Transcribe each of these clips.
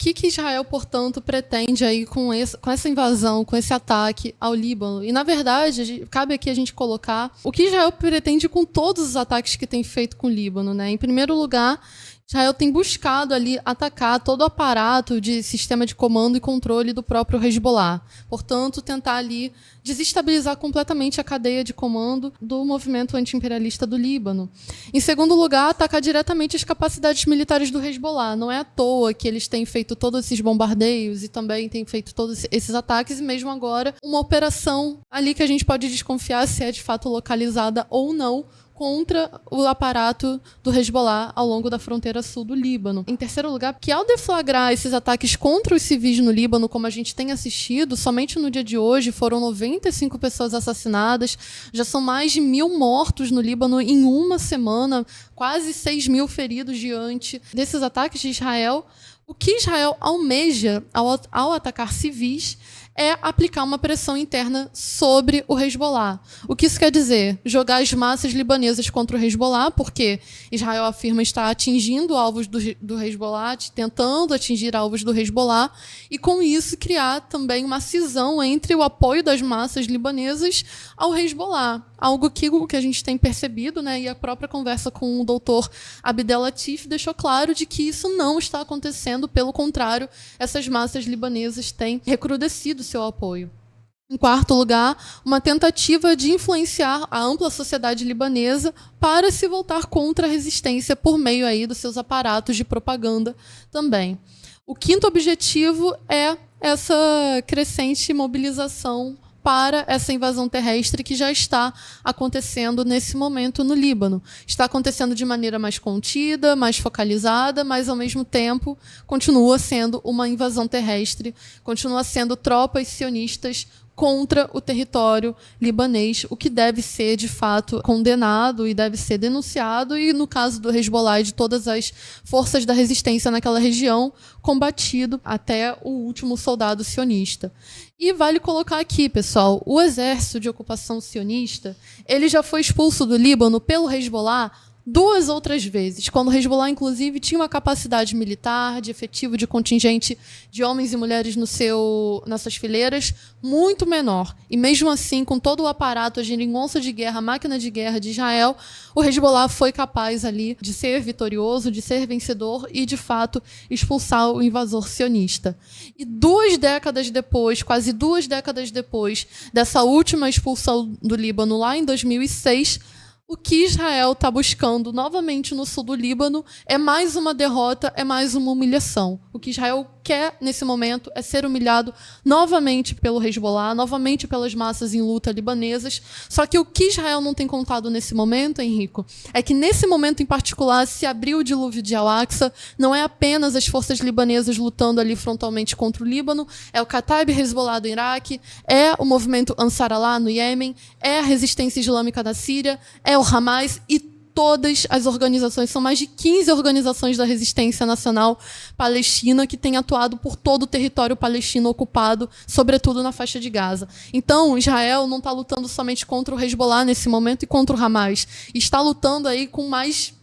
que Israel, portanto, pretende aí com essa invasão, com esse ataque ao Líbano? E, na verdade, cabe aqui a gente colocar o que Israel pretende com todos os ataques que tem feito com o Líbano, né? Em primeiro lugar, Israel tem buscado ali atacar todo o aparato de sistema de comando e controle do próprio Hezbollah. Portanto, tentar ali desestabilizar completamente a cadeia de comando do movimento anti-imperialista do Líbano. Em segundo lugar, atacar diretamente as capacidades militares do Hezbollah. Não é à toa que eles têm feito todos esses bombardeios e também têm feito todos esses ataques, e mesmo agora uma operação ali que a gente pode desconfiar se é de fato localizada ou não, contra o aparato do Hezbollah ao longo da fronteira sul do Líbano. Em terceiro lugar, que ao deflagrar esses ataques contra os civis no Líbano, como a gente tem assistido, somente no dia de hoje foram 95 pessoas assassinadas, já são mais de 1.000 mortos no Líbano em uma semana, quase 6.000 feridos diante desses ataques de Israel. O que Israel almeja ao atacar civis é aplicar uma pressão interna sobre o Hezbollah. O que isso quer dizer? Jogar as massas libanesas contra o Hezbollah, porque Israel afirma estar atingindo alvos do Hezbollah, tentando atingir alvos do Hezbollah, e com isso criar também uma cisão entre o apoio das massas libanesas ao Hezbollah. Algo que a gente tem percebido, né, e a própria conversa com o doutor Abdel Latif deixou claro de que isso não está acontecendo, pelo contrário, essas massas libanesas têm recrudescido seu apoio. Em quarto lugar, uma tentativa de influenciar a ampla sociedade libanesa para se voltar contra a resistência por meio aí dos seus aparatos de propaganda também. O quinto objetivo é essa crescente mobilização para essa invasão terrestre que já está acontecendo nesse momento no Líbano. Está acontecendo de maneira mais contida, mais focalizada, mas, ao mesmo tempo, continua sendo uma invasão terrestre, continua sendo tropas sionistas contra o território libanês, o que deve ser, de fato, condenado e deve ser denunciado, e, no caso do Hezbollah e de todas as forças da resistência naquela região, combatido até o último soldado sionista. E vale colocar aqui, pessoal, o exército de ocupação sionista, ele já foi expulso do Líbano pelo Hezbollah 2 outras vezes, quando o Hezbollah, inclusive, tinha uma capacidade militar, de efetivo, de contingente de homens e mulheres nas suas fileiras, muito menor. E mesmo assim, com todo o aparato, a geringonça de guerra, a máquina de guerra de Israel, o Hezbollah foi capaz ali de ser vitorioso, de ser vencedor e, de fato, expulsar o invasor sionista. E 2 décadas depois, quase 2 décadas depois dessa última expulsão do Líbano, lá em 2006, o que Israel está buscando novamente no sul do Líbano é mais uma derrota, é mais uma humilhação. O que Israel quer, nesse momento, é ser humilhado novamente pelo Hezbollah, novamente pelas massas em luta libanesas. Só que o que Israel não tem contado nesse momento, Henrico, é que nesse momento em particular se abriu o dilúvio de Al-Aqsa, não é apenas as forças libanesas lutando ali frontalmente contra o Líbano, é o Kataib Hezbollah do Iraque, é o movimento Ansar Allah no Iêmen, é a resistência islâmica da Síria, é o Hamas e todas as organizações, são mais de 15 organizações da resistência nacional palestina que têm atuado por todo o território palestino ocupado, sobretudo na faixa de Gaza. Então, Israel não está lutando somente contra o Hezbollah nesse momento e contra o Hamas, está lutando aí com mais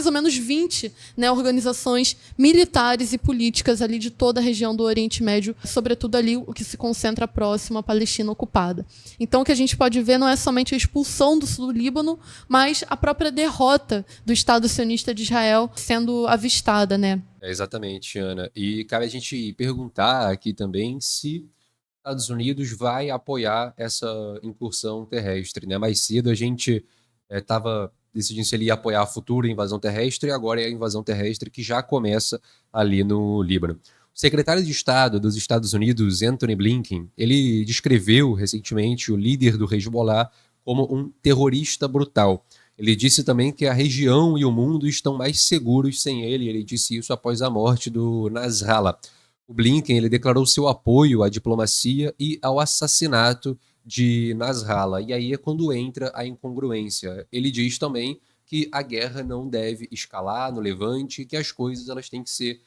ou menos 20, né, organizações militares e políticas ali de toda a região do Oriente Médio, sobretudo ali o que se concentra próximo à Palestina ocupada. Então, o que a gente pode ver não é somente a expulsão do sul do Líbano, mas a própria derrota do Estado sionista de Israel sendo avistada, né? Exatamente, Ana. E cabe a gente perguntar aqui também se os Estados Unidos vai apoiar essa incursão terrestre, né? Mais cedo a gente estava decidindo se ele ia apoiar a futura invasão terrestre, e agora é a invasão terrestre que já começa ali no Líbano. O secretário de Estado dos Estados Unidos, Antony Blinken, ele descreveu recentemente o líder do Hezbollah como um terrorista brutal. Ele disse também que a região e o mundo estão mais seguros sem ele. Ele disse isso após a morte do Nasrallah. O Blinken, ele declarou seu apoio à diplomacia e ao assassinato de Nasrallah. E aí é quando entra a incongruência. Ele diz também que a guerra não deve escalar no Levante, que as coisas elas têm que ser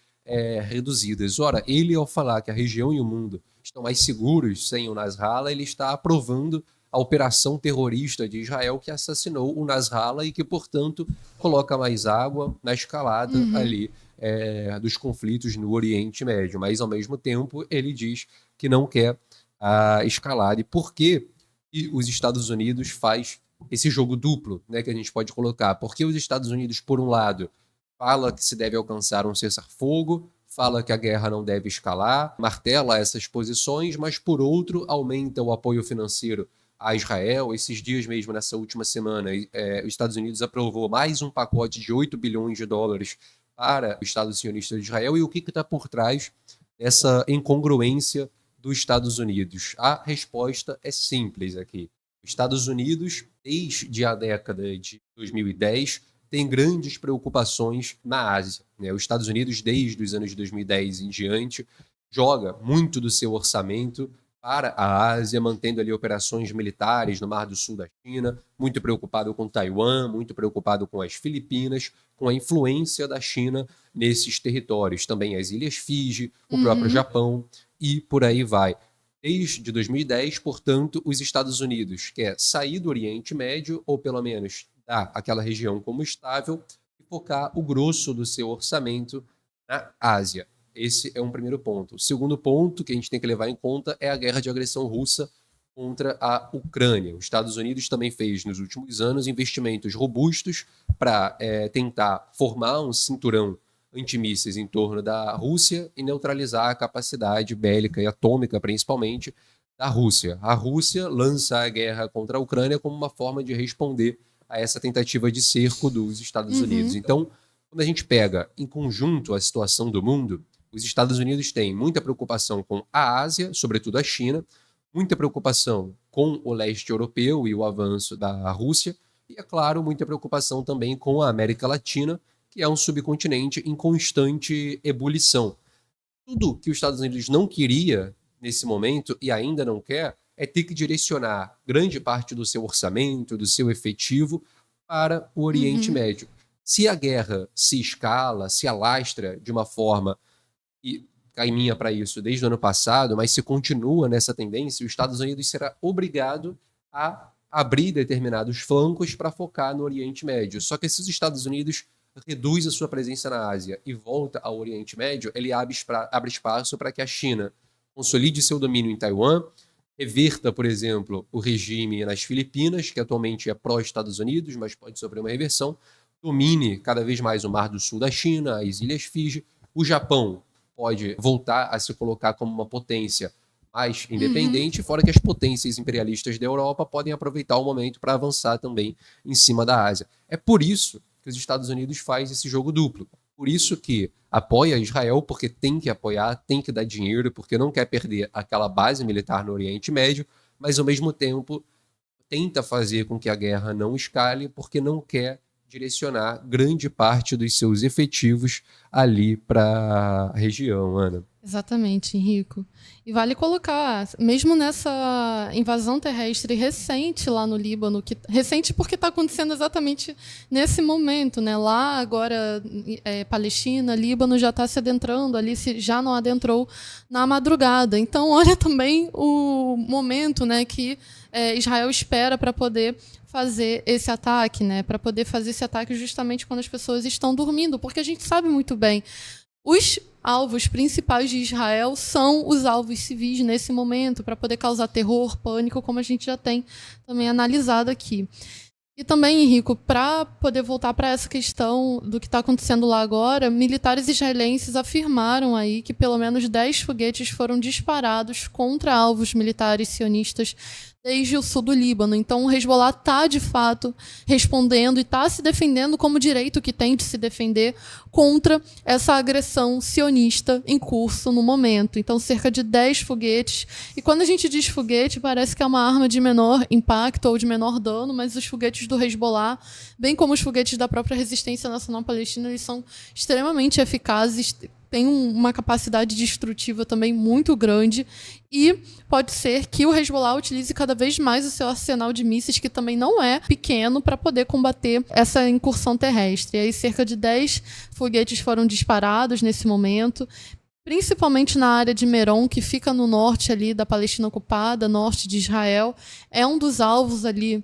reduzidas. Ora, ele, ao falar que a região e o mundo estão mais seguros sem o Nasrallah, ele está aprovando a operação terrorista de Israel que assassinou o Nasrallah e que, portanto, coloca mais água na escalada ali dos conflitos no Oriente Médio, mas ao mesmo tempo ele diz que não quer escalada. E por que os Estados Unidos faz esse jogo duplo, né, que a gente pode colocar? Porque os Estados Unidos, por um lado, fala que se deve alcançar um cessar-fogo, fala que a guerra não deve escalar, martela essas posições, mas por outro aumenta o apoio financeiro a Israel. Esses dias mesmo, nessa última semana, os Estados Unidos aprovou mais um pacote de 8 bilhões de dólares para o Estado sionista de Israel. E o que está por trás dessa incongruência dos Estados Unidos? A resposta é simples aqui. Os Estados Unidos, desde a década de 2010, tem grandes preocupações na Ásia, né? Os Estados Unidos, desde os anos de 2010 em diante, joga muito do seu orçamento para a Ásia, mantendo ali operações militares no Mar do Sul da China, muito preocupado com Taiwan, muito preocupado com as Filipinas, com a influência da China nesses territórios. Também as Ilhas Fiji, o próprio Japão e por aí vai. Desde 2010, portanto, os Estados Unidos quer sair do Oriente Médio, ou pelo menos dar aquela região como estável, e focar o grosso do seu orçamento na Ásia. Esse é um primeiro ponto. O segundo ponto que a gente tem que levar em conta é a guerra de agressão russa contra a Ucrânia. Os Estados Unidos também fez, nos últimos anos, investimentos robustos para tentar formar um cinturão antimísseis em torno da Rússia e neutralizar a capacidade bélica e atômica, principalmente, da Rússia. A Rússia lança a guerra contra a Ucrânia como uma forma de responder a essa tentativa de cerco dos Estados Unidos. Então, quando a gente pega em conjunto a situação do mundo, os Estados Unidos têm muita preocupação com a Ásia, sobretudo a China, muita preocupação com o leste europeu e o avanço da Rússia, e, é claro, muita preocupação também com a América Latina, que é um subcontinente em constante ebulição. Tudo que os Estados Unidos não queria nesse momento e ainda não quer é ter que direcionar grande parte do seu orçamento, do seu efetivo para o Oriente Médio. Se a guerra se escala, se alastra de uma forma, e caminha para isso desde o ano passado, mas se continua nessa tendência, os Estados Unidos será obrigado a abrir determinados flancos para focar no Oriente Médio. Só que se os Estados Unidos reduz a sua presença na Ásia e volta ao Oriente Médio, ele abre espaço para que a China consolide seu domínio em Taiwan, reverta, por exemplo, o regime nas Filipinas, que atualmente é pró-Estados Unidos, mas pode sofrer uma reversão, domine cada vez mais o Mar do Sul da China, as Ilhas Fiji. O Japão pode voltar a se colocar como uma potência mais independente, fora que as potências imperialistas da Europa podem aproveitar o momento para avançar também em cima da Ásia. É por isso que os Estados Unidos faz esse jogo duplo. Por isso que apoia Israel, porque tem que apoiar, tem que dar dinheiro, porque não quer perder aquela base militar no Oriente Médio, mas ao mesmo tempo tenta fazer com que a guerra não escale, porque não quer direcionar grande parte dos seus efetivos ali para a região, Ana. Exatamente, Henrico. E vale colocar, mesmo nessa invasão terrestre recente lá no Líbano, recente porque está acontecendo exatamente nesse momento, né? Lá agora, Palestina, Líbano já está se adentrando ali, se já não adentrou na madrugada. Então, olha também o momento, né, que Israel espera para poder fazer esse ataque, né? Para poder fazer esse ataque justamente quando as pessoas estão dormindo, porque a gente sabe muito bem, os alvos principais de Israel são os alvos civis nesse momento, para poder causar terror, pânico, como a gente já tem também analisado aqui. E também, Henrico, para poder voltar para essa questão do que está acontecendo lá agora, militares israelenses afirmaram aí que pelo menos 10 foguetes foram disparados contra alvos militares sionistas desde o sul do Líbano. Então, o Hezbollah está, de fato, respondendo e está se defendendo como direito que tem de se defender contra essa agressão sionista em curso no momento. Então, cerca de 10 foguetes. E quando a gente diz foguete, parece que é uma arma de menor impacto ou de menor dano, mas os foguetes do Hezbollah, bem como os foguetes da própria Resistência Nacional Palestina, eles são extremamente eficazes, tem uma capacidade destrutiva também muito grande, e pode ser que o Hezbollah utilize cada vez mais o seu arsenal de mísseis, que também não é pequeno, para poder combater essa incursão terrestre. E aí cerca de 10 foguetes foram disparados nesse momento, principalmente na área de Meron, que fica no norte ali da Palestina ocupada, norte de Israel. É um dos alvos ali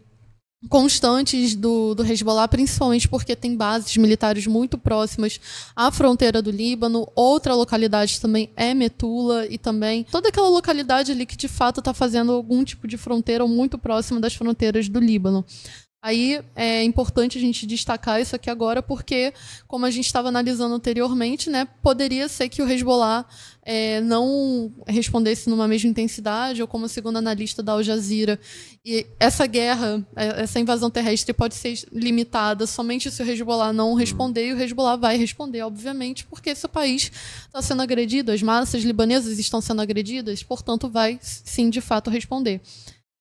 constantes do Hezbollah, principalmente porque tem bases militares muito próximas à fronteira do Líbano. Outra localidade também é Metula, e também toda aquela localidade ali que de fato está fazendo algum tipo de fronteira ou muito próxima das fronteiras do Líbano. Aí é importante a gente destacar isso aqui agora, porque, como a gente estava analisando anteriormente, né, poderia ser que o Hezbollah não respondesse numa mesma intensidade, ou como segundo analista da Al Jazeera, e essa guerra, essa invasão terrestre pode ser limitada somente se o Hezbollah não responder, e o Hezbollah vai responder, obviamente, porque esse país está sendo agredido, as massas libanesas estão sendo agredidas, portanto vai, sim, de fato, responder.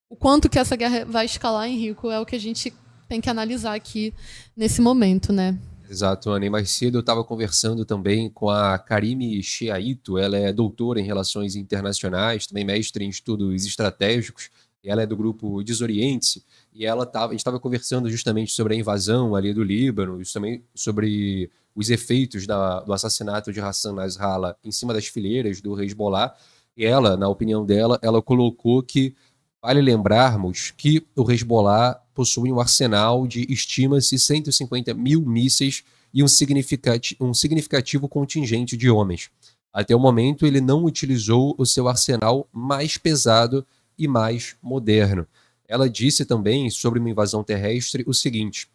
O quanto que essa guerra vai escalar, Henrico, é o que a gente tem que analisar aqui nesse momento, né? Exato, Ana. E mais cedo eu estava conversando também com a Karime Sheaito. Ela é doutora em Relações Internacionais, também mestre em Estudos Estratégicos. E ela é do grupo Desoriente-se. E a gente estava conversando justamente sobre a invasão ali do Líbano, e também sobre os efeitos do assassinato de Hassan Nasrallah em cima das fileiras do Hezbollah. E ela, na opinião dela, ela colocou que vale lembrarmos que o Hezbollah possui um arsenal de, estima-se, 150 mil mísseis e um significativo contingente de homens. Até o momento, ele não utilizou o seu arsenal mais pesado e mais moderno. Ela disse também, sobre uma invasão terrestre, o seguinte: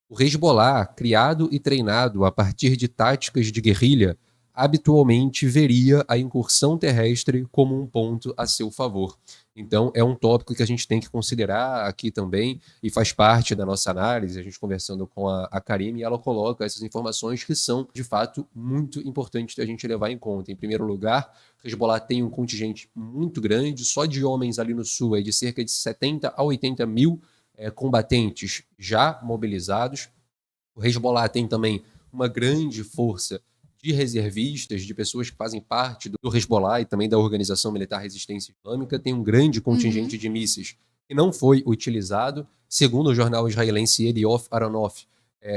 o Hezbollah, criado e treinado a partir de táticas de guerrilha, habitualmente veria a incursão terrestre como um ponto a seu favor. Então, é um tópico que a gente tem que considerar aqui também, e faz parte da nossa análise, a gente conversando com a Karime, e ela coloca essas informações que são, de fato, muito importantes da gente levar em conta. Em primeiro lugar, o Hezbollah tem um contingente muito grande, só de homens ali no sul é de cerca de 70 a 80 mil combatentes já mobilizados. O Hezbollah tem também uma grande força de reservistas, de pessoas que fazem parte do Hezbollah e também da Organização Militar Resistência Islâmica, tem um grande contingente de mísseis que não foi utilizado. Segundo o jornal israelense Yedioth Aharonoth,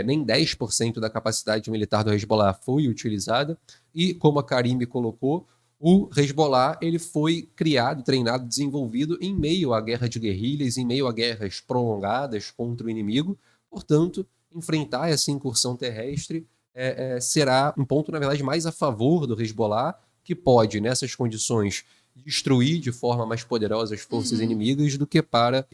nem 10% da capacidade militar do Hezbollah foi utilizada. E, como a Karime colocou, o Hezbollah ele foi criado, treinado, desenvolvido em meio à guerra de guerrilhas, em meio a guerras prolongadas contra o inimigo. Portanto, enfrentar essa incursão terrestre será um ponto, na verdade, mais a favor do Hezbollah, que pode, nessas condições, destruir de forma mais poderosa as forças inimigas do que para